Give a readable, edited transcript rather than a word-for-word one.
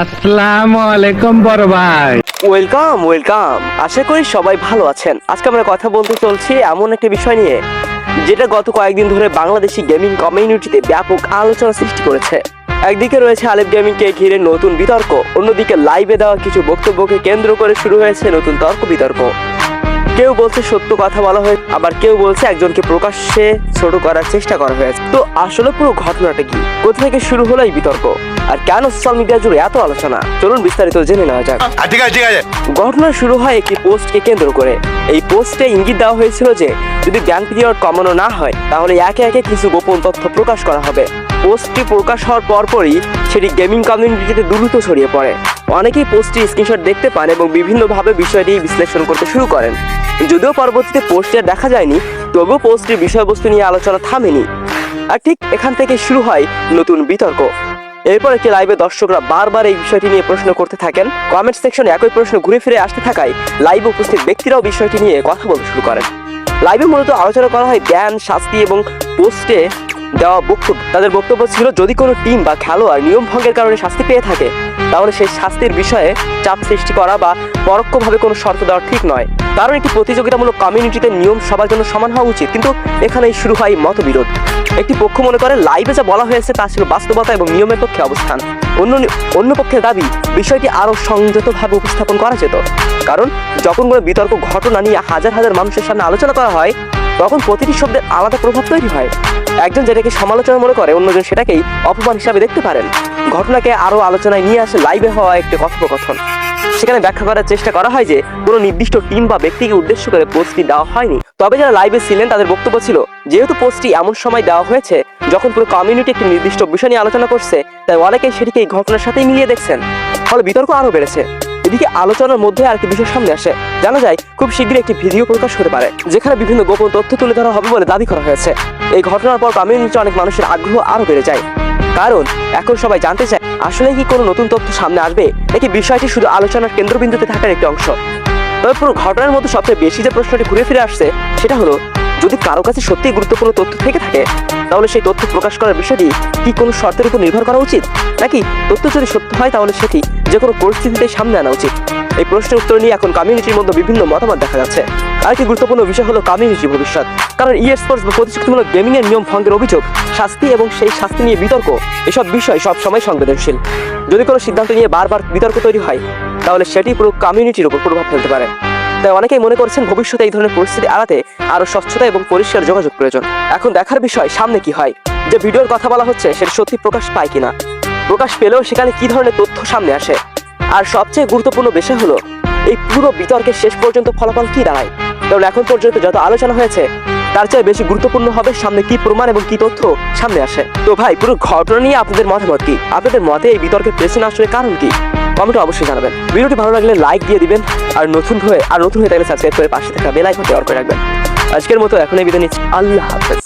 আসসালামু আলাইকুম বড় ভাই। ওয়েলকাম। আশা করি সবাই ভালো আছেন। আজকে আমরা কথা বলতে চলছি এমন একটা বিষয় নিয়ে যেটা গত কয়েকদিন ধরে বাংলাদেশি গেমিং কমিউনিটিতে ব্যাপক আলোচনা সৃষ্টি করেছে। একদিকে রয়েছে আলেপ গেমিংকে ঘিরে নতুন বিতর্ক, অন্যদিকে লাইভে দেওয়া কিছু বক্তব্যকে কেন্দ্র করে শুরু হয়েছে নতুন তর্ক বিতর্ক। কেউ বলছে সত্য কথা বলা হয়েছে, আবার কেউ বলছে একজনকে প্রকাশ্যে ছোট করার চেষ্টা করা হয়েছে। তো আসলে পুরো ঘটনাটা কি, কোথা থেকে শুরু হলো এই বিতর্ক, আর কেন সোশ্যাল মিডিয়া জুড়ে এত আলোচনা, চলুন বিস্তারিত জেনে নেওয়া যাক। ঠিক আছে। ঘটনা শুরু হয় একটি পোস্টকে কেন্দ্র করে। এই পোস্টে ইঙ্গিত দেওয়া হয়েছিল যে যদি ব্যান পিরিয়ড কমানো না হয় তাহলে একে একে কিছু গোপন তথ্য প্রকাশ করা হবে। পোস্টটি প্রকাশ হওয়ার পরপরই সেটি গেমিং কমিউনিটিতে দ্রুত ছড়িয়ে পড়ে। অনেকেই পোস্টটি স্ক্রিনশট দেখতে পান এবং বিভিন্নভাবে বিষয়টি বিশ্লেষণ করতে শুরু করেন। যদিও পরবর্তীতে পোস্টে দেখা যায়নি, তবুও পোস্টটির বিষয়বস্তু নিয়ে আলোচনা থামেনি। আর ঠিক এখান থেকে শুরু হয় নতুন বিতর্ক। এরপর একটি লাইভে দর্শকরা বারবার এই বিষয়টি নিয়ে প্রশ্ন করতে থাকেন। কমেন্ট সেকশনে একই প্রশ্ন ঘুরে ফিরে আসতে থাকায় লাইভে উপস্থিত ব্যক্তিরাও বিষয়টি নিয়ে কথা বলতে শুরু করেন। লাইভে মূলত আলোচনা করা হয় ব্যান, শাস্তি এবং পোস্টে দেওয়া বক্তব্য। তাদের বক্তব্য ছিল যদি কোনো টিম বা খেলোয়াড় নিয়ম ভঙ্গের কারণে শাস্তি পেয়ে থাকে তাহলে সেই শাস্তির বিষয়ে চাপ সৃষ্টি করা বা পরোক্ষভাবে কোনো শর্ত দেওয়া ঠিক নয়, কারণ একটি প্রতিযোগিতামূলক কমিউনিটিতে নিয়ম সবার জন্য সমান হওয়া উচিত। কিন্তু এখানেই শুরু হয় মতবিরোধ। একটি পক্ষ মনে করে লাইভে যা বলা হয়েছে তা ছিল বাস্তবতা এবং নিয়মের পক্ষে অবস্থান। অন্য পক্ষের দাবি বিষয়টি আরও সংযতভাবে উপস্থাপন করা যেত, কারণ যখন কোনো বিতর্ক ঘটনা নিয়ে হাজার হাজার মানুষের সামনে আলোচনা করা হয় তখন প্রতিটি শব্দের আলাদা প্রভাব তৈরি হয়। একজন যেটাকে সমালোচনা মনে করে অন্যজন সেটাকেই অপমান হিসাবে দেখতে পারেন। ঘটনাকে আরও আলোচনায় নিয়ে আসে লাইভে হওয়া একটি কথোপকথন। সেখানে ব্যাখ্যা করার চেষ্টা করা হয় যে কোনো নির্দিষ্ট টিম বা ব্যক্তিকে উদ্দেশ্য করে পোস্টটি দেওয়া হয়নি। তবে যারা লাইভে ছিলেন তাদের বক্তব্য ছিল যেহেতু পোস্টটি এমন সময় দেওয়া হয়েছে যখন পুরো কমিউনিটি একটি নির্দিষ্ট বিষয় নিয়ে আলোচনা করছে, তাই অনেকেই সেটিকে এই ঘটনার সাথেই মিলিয়ে দেখছেন। ফলে বিতর্ক আরও বেড়েছে। এদিকে আলোচনার মধ্যে আরেকটি বিষয় সামনে আসে। জানা যায় খুব শীঘ্রই একটি ভিডিও প্রকাশ হতে পারে যেখানে বিভিন্ন গোপন তথ্য তুলে ধরা হবে বলে দাবি করা হয়েছে। এই ঘটনার পর কমিউনিটিতে অনেক মানুষের আগ্রহ আরও বেড়ে যায়, কারণ এখন সবাই জানতে চায় আসলে কি কোনো নতুন তথ্য সামনে আসবে নাকি বিষয়টি শুধু আলোচনার কেন্দ্রবিন্দুতে থাকার একটি অংশ। তবে পুরো ঘটনার মধ্যে সবচেয়ে বেশি যে প্রশ্নটি ঘুরে ফিরে আসছে সেটা হলো যদি কারো কাছে সত্যিই গুরুত্বপূর্ণ তথ্য থেকে থাকে তাহলে সেই তথ্য প্রকাশ করার বিষয়টি কি কোনো শর্তের উপর নির্ভর করা উচিত, নাকি তথ্য যদি সত্য হয় তাহলে সেটি যে কোনো পরিস্থিতিতে সামনে আনা উচিত। এই প্রশ্নের উত্তর নিয়ে এখন কমিউনিটির মধ্যে বিভিন্ন মতামত দেখা যাচ্ছে। আরেকটি গুরুত্বপূর্ণ বিষয় হলো কমিউনিটির ভবিষ্যৎ, কারণ স্পোর্টস বা প্রতিযোগিতামূলক গেমিং এর নিয়ম ভঙ্গের অভিযোগ, শাস্তি এবং সেই শাস্তি নিয়ে বিতর্ক, এসব বিষয় সবসময় সংবেদনশীল। যদি কোনো সিদ্ধান্ত নিয়ে বারবার বিতর্ক তৈরি হয় তাহলে সেটি পুরো কমিউনিটির উপর প্রভাব ফেলতে পারে। তাই অনেকেই মনে করছেন ভবিষ্যতে এই ধরনের পরিস্থিতি এড়াতে আরো স্বচ্ছতা এবং পরিষ্কার যোগাযোগ প্রয়োজন। এখন দেখার বিষয় সামনে কি হয়, যে ভিডিওর কথা বলা হচ্ছে সেটা সত্যি প্রকাশ পায় কিনা, প্রকাশ পেলেও সেখানে কি ধরনের তথ্য সামনে আসে, আর সবচেয়ে গুরুত্বপূর্ণ বিষয় হলো এই পুরো বিতর্কের শেষ পর্যন্ত ফলাফল কি দাঁড়ায়। কারণ এখন পর্যন্ত যত আলোচনা হয়েছে তার চেয়ে বেশি গুরুত্বপূর্ণ হবে সামনে কি প্রমাণ এবং কি তথ্য সামনে আসে। তো ভাই, পুরো ঘটনা নিয়ে আপনাদের মতামত কি? আপনাদের মতে এই বিতর্কের পেছনে আসলে কারণ কি? কমেন্টে অবশ্যই জানাবেন। ভিডিওটি ভালো লাগলে লাইক দিয়ে দিবেন, আর নতুন হয়ে থাকলে সাবস্ক্রাইব করে পাশে থাকা বেল আইকনটি অন করে রাখবেন। আজকের মতো এখনই বিদায় নিচ্ছি। আল্লাহ হাফেজ।